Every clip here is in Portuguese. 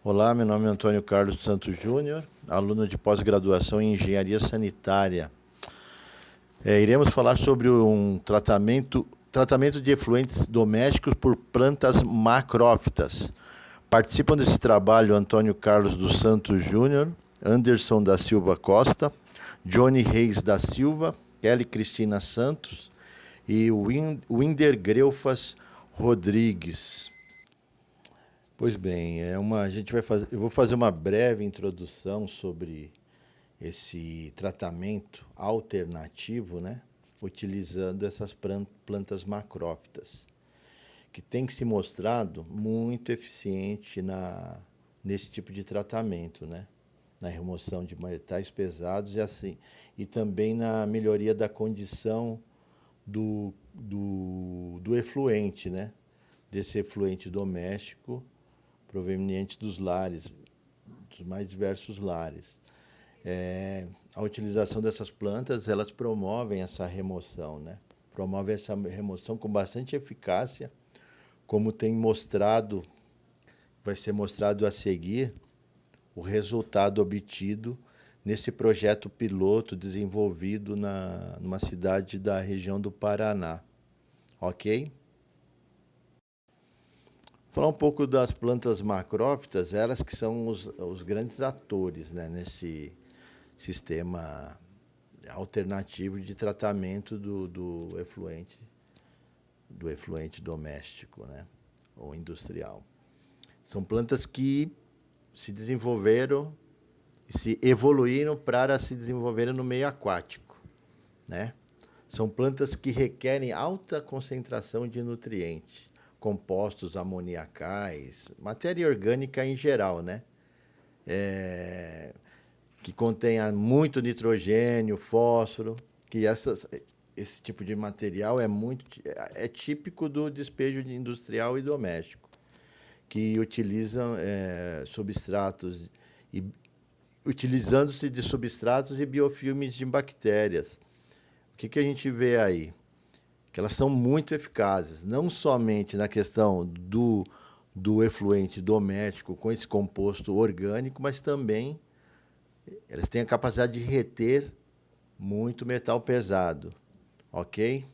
Olá, meu nome é Antônio Carlos Santos Júnior, aluno de pós-graduação em Engenharia Sanitária. Iremos falar sobre um tratamento de efluentes domésticos por plantas macrófitas. Participam desse trabalho Antônio Carlos dos Santos Júnior, Anderson da Silva Costa, Johnny Reis da Silva, Kelly Cristina Santos e Winder Greufas Rodrigues. Pois bem, eu vou fazer uma breve introdução sobre esse tratamento alternativo, né, utilizando essas plantas macrófitas, que tem se mostrado muito eficiente nesse tipo de tratamento, né, na remoção de metais pesados e também na melhoria da condição do efluente, né, desse efluente doméstico proveniente dos lares, dos mais diversos lares. A utilização dessas plantas, elas promovem essa remoção, né? Promovem essa remoção com bastante eficácia, como vai ser mostrado a seguir o resultado obtido nesse projeto piloto desenvolvido numa cidade da região do Paraná. Ok? Falar um pouco das plantas macrófitas, elas que são os grandes atores, né, nesse sistema alternativo de tratamento do efluente doméstico, né, ou industrial. São plantas que se desenvolveram e se evoluíram para se desenvolverem no meio aquático, né? São plantas que requerem alta concentração de nutrientes, compostos amoniacais, matéria orgânica em geral, né? Que contenha muito nitrogênio, fósforo, que esse tipo de material é típico do despejo industrial e doméstico, que utilizam substratos e utilizando-se de substratos e biofilmes de bactérias. O que a gente vê aí? Que elas são muito eficazes, não somente na questão do efluente doméstico com esse composto orgânico, mas também elas têm a capacidade de reter muito metal pesado, ok?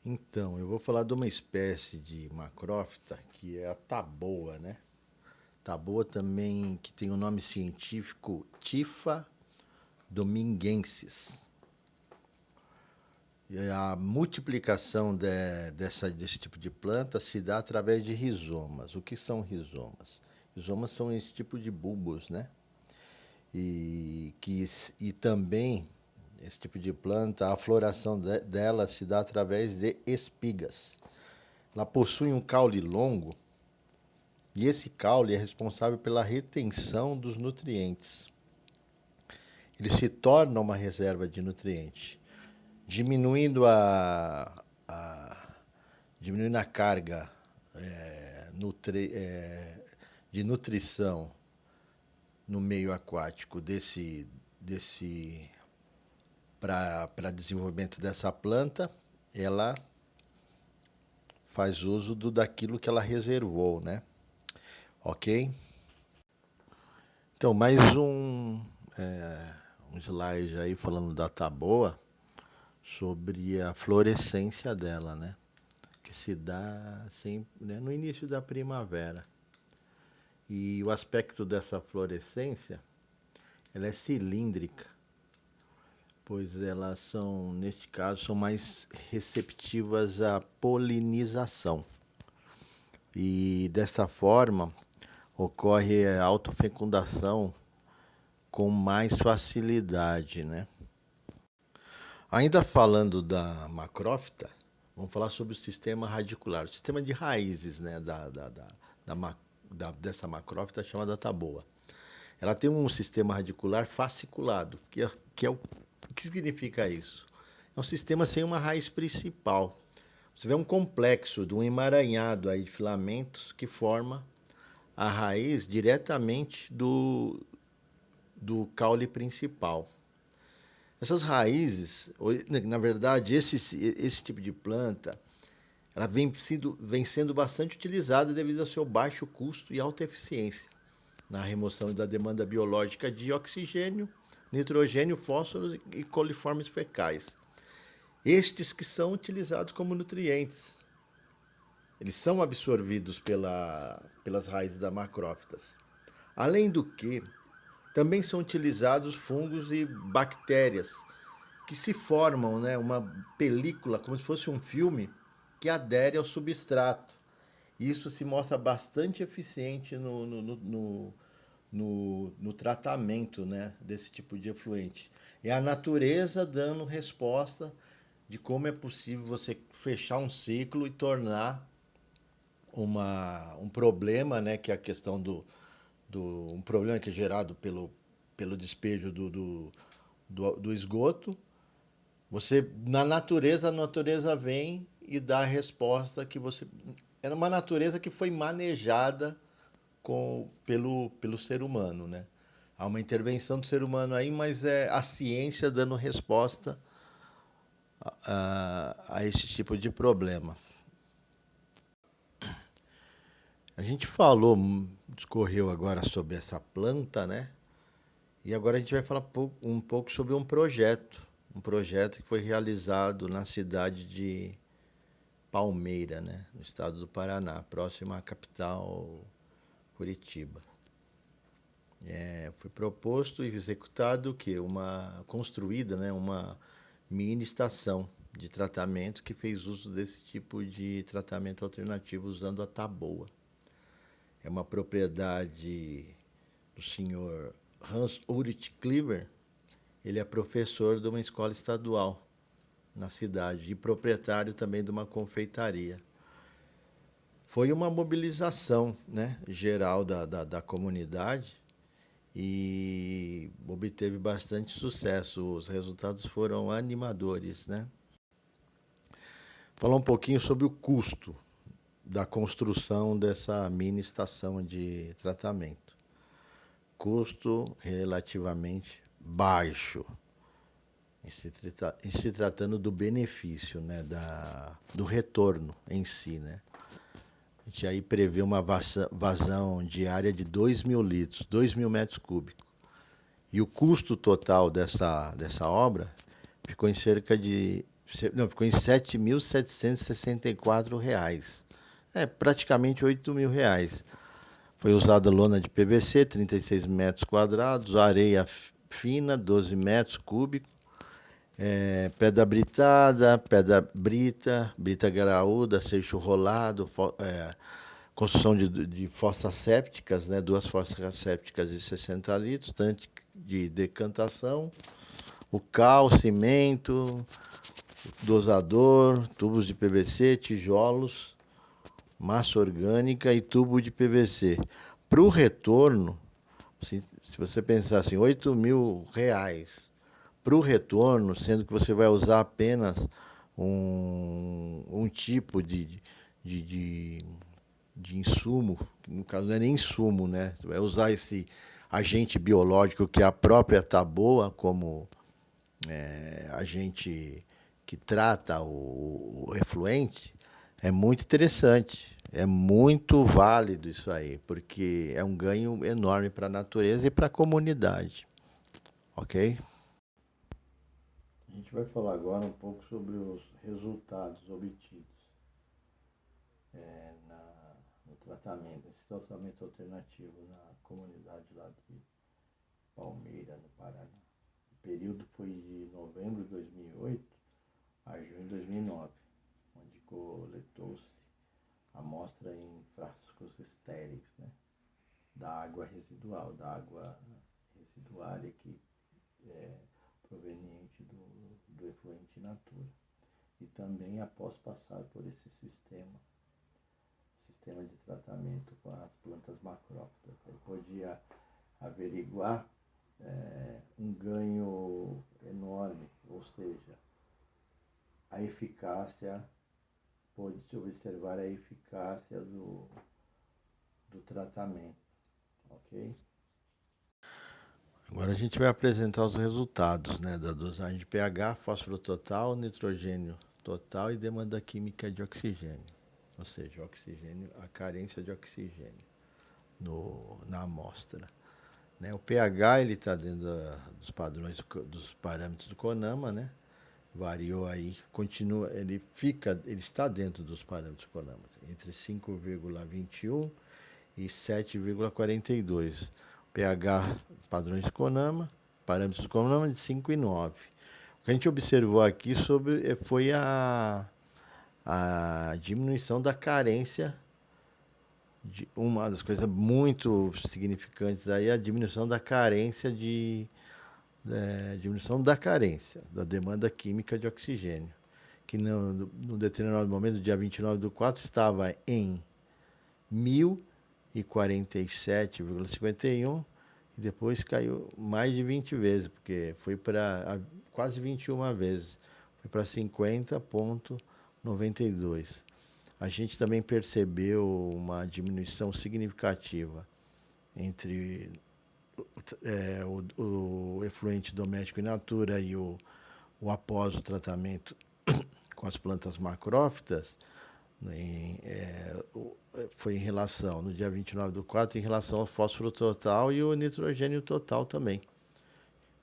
Então, eu vou falar de uma espécie de macrófita que é a taboa, né? Taboa também, que tem o nome científico Typha dominguensis. E a multiplicação desse tipo de planta se dá através de rizomas. O que são rizomas? Rizomas são esse tipo de bulbos, né? E também esse tipo de planta, a floração dela se dá através de espigas. Ela possui um caule longo e esse caule é responsável pela retenção dos nutrientes. Ele se torna uma reserva de nutrientes, diminuindo diminuindo a carga de nutrição no meio aquático para desenvolvimento dessa planta. Ela faz uso daquilo que ela reservou, né? Ok? Então, mais um slide aí falando da taboa, sobre a florescência dela, né? Que se dá sempre, né, no início da primavera. E o aspecto dessa florescência, ela é cilíndrica, pois elas são, neste caso, são mais receptivas à polinização. E dessa forma, ocorre a autofecundação com mais facilidade, né? Ainda falando da macrófita, vamos falar sobre o sistema radicular, o sistema de raízes, né, dessa macrófita chamada taboa. Ela tem um sistema radicular fasciculado, o que significa isso? É um sistema sem uma raiz principal. Você vê um complexo de um emaranhado aí de filamentos que forma a raiz diretamente do caule principal. Essas raízes, na verdade, esse tipo de planta, ela vem sendo bastante utilizada devido ao seu baixo custo e alta eficiência na remoção da demanda biológica de oxigênio, nitrogênio, fósforo e coliformes fecais. Estes que são utilizados como nutrientes. Eles são absorvidos pelas raízes das macrófitas. Além do que, também são utilizados fungos e bactérias que se formam, né, uma película, como se fosse um filme, que adere ao substrato. Isso se mostra bastante eficiente no tratamento, né, desse tipo de efluente. É a natureza dando resposta de como é possível você fechar um ciclo e tornar um problema, né, que é a questão um problema que é gerado pelo despejo do esgoto. Você, a natureza vem e dá a resposta que você... Era uma natureza que foi manejada pelo ser humano, né? Há uma intervenção do ser humano aí, mas é a ciência dando resposta a esse tipo de problema. A gente discorreu agora sobre essa planta, né? E agora a gente vai falar um pouco sobre um projeto que foi realizado na cidade de Palmeira, né? No estado do Paraná, próximo à capital Curitiba. Foi proposto e executado construída, né? Uma mini estação de tratamento que fez uso desse tipo de tratamento alternativo usando a taboa. É uma propriedade do senhor Hans-Ulrich Klieber. Ele é professor de uma escola estadual na cidade e proprietário também de uma confeitaria. Foi uma mobilização, né, geral da comunidade e obteve bastante sucesso. Os resultados foram animadores, né? Falar um pouquinho sobre o custo da construção dessa mini estação de tratamento. Custo relativamente baixo, em se tratando do benefício, né, do retorno em si, né? A gente aí prevê uma vazão diária de 2.000 litros, 2.000 metros cúbicos. E o custo total dessa obra ficou em ficou em R$ 7.764. Praticamente R$ 8.000. Foi usada lona de PVC, 36 metros quadrados, areia fina, 12 metros cúbicos, pedra britada, pedra brita graúda, seixo rolado, construção de fossas sépticas, né, 2 fossas sépticas de 60 litros, tanque de decantação, o cal, cimento, dosador, tubos de PVC, tijolos, massa orgânica e tubo de PVC. Para o retorno, se você pensar assim, R$ 8.000, para o retorno, sendo que você vai usar apenas um tipo de insumo, que no caso não é nem insumo, né? Você vai usar esse agente biológico que é a própria taboa como agente que trata o efluente. É muito interessante, é muito válido isso aí, porque é um ganho enorme para a natureza e para a comunidade, ok? A gente vai falar agora um pouco sobre os resultados obtidos no tratamento, esse tratamento alternativo na comunidade lá de Palmeira, no Paraná. O período foi de novembro de 2008 a junho de 2009, onde coletou-se amostra em frascos estéreis, né, da água residuária que é proveniente do efluente natura. E também após passar por esse sistema de tratamento com as plantas macrófitas, ele podia averiguar um ganho enorme, ou seja, a eficácia, pode-se observar a eficácia do tratamento, ok? Agora a gente vai apresentar os resultados, né, da dosagem de pH, fósforo total, nitrogênio total e demanda química de oxigênio, ou seja, oxigênio, a carência de oxigênio na amostra. Né? O pH ele está dentro dos padrões, dos parâmetros do CONAMA, né? Variou aí, continua, ele está dentro dos parâmetros do CONAMA, entre 5,21 e 7,42. pH, padrões do CONAMA, parâmetros do CONAMA de 5 e 9. O que a gente observou aqui foi a diminuição da carência, uma das coisas muito significantes aí é a diminuição da carência da demanda química de oxigênio, que no determinado momento, dia 29/4, estava em 1.047,51 e depois caiu mais de 20 vezes, porque foi para quase 21 vezes, foi para 50,92. A gente também percebeu uma diminuição significativa entre o efluente doméstico in natura e o após o tratamento com as plantas macrófitas, foi em relação, no dia 29/4, em relação ao fósforo total e o nitrogênio total também.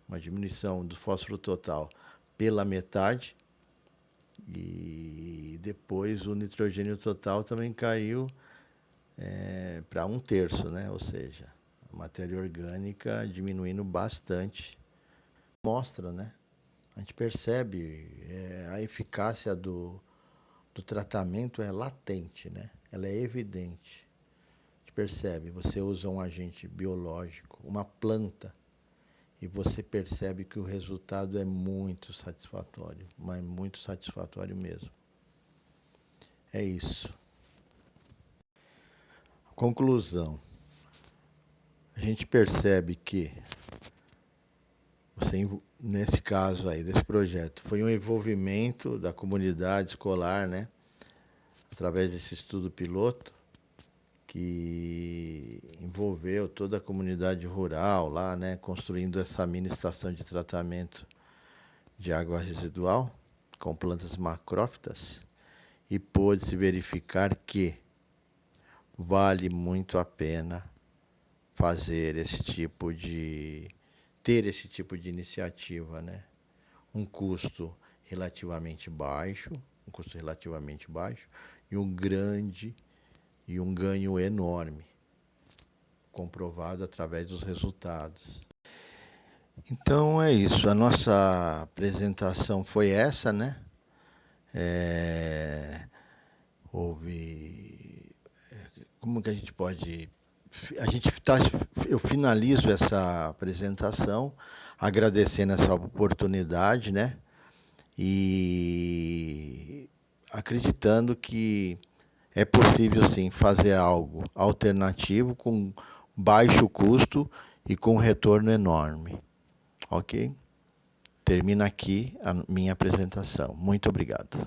Uma diminuição do fósforo total pela metade, e depois o nitrogênio total também caiu para 1/3, né? Ou seja, a matéria orgânica diminuindo bastante. Mostra, né? A gente percebe a eficácia do tratamento é latente, né? Ela é evidente. A gente percebe, você usa um agente biológico, uma planta, e você percebe que o resultado é muito satisfatório, mas muito satisfatório mesmo. É isso. Conclusão. A gente percebe que nesse caso aí, desse projeto, foi um envolvimento da comunidade escolar, né? Através desse estudo piloto, que envolveu toda a comunidade rural lá, né? Construindo essa mini estação de tratamento de água residual com plantas macrófitas, e pôde-se verificar que vale muito a pena ter esse tipo de iniciativa, né? Um custo relativamente baixo e um ganho enorme, comprovado através dos resultados. Então é isso, a nossa apresentação foi essa, né? Como que a gente pode... eu finalizo essa apresentação agradecendo essa oportunidade, né? E acreditando que é possível, sim, fazer algo alternativo com baixo custo e com retorno enorme. Ok? Termina aqui a minha apresentação. Muito obrigado.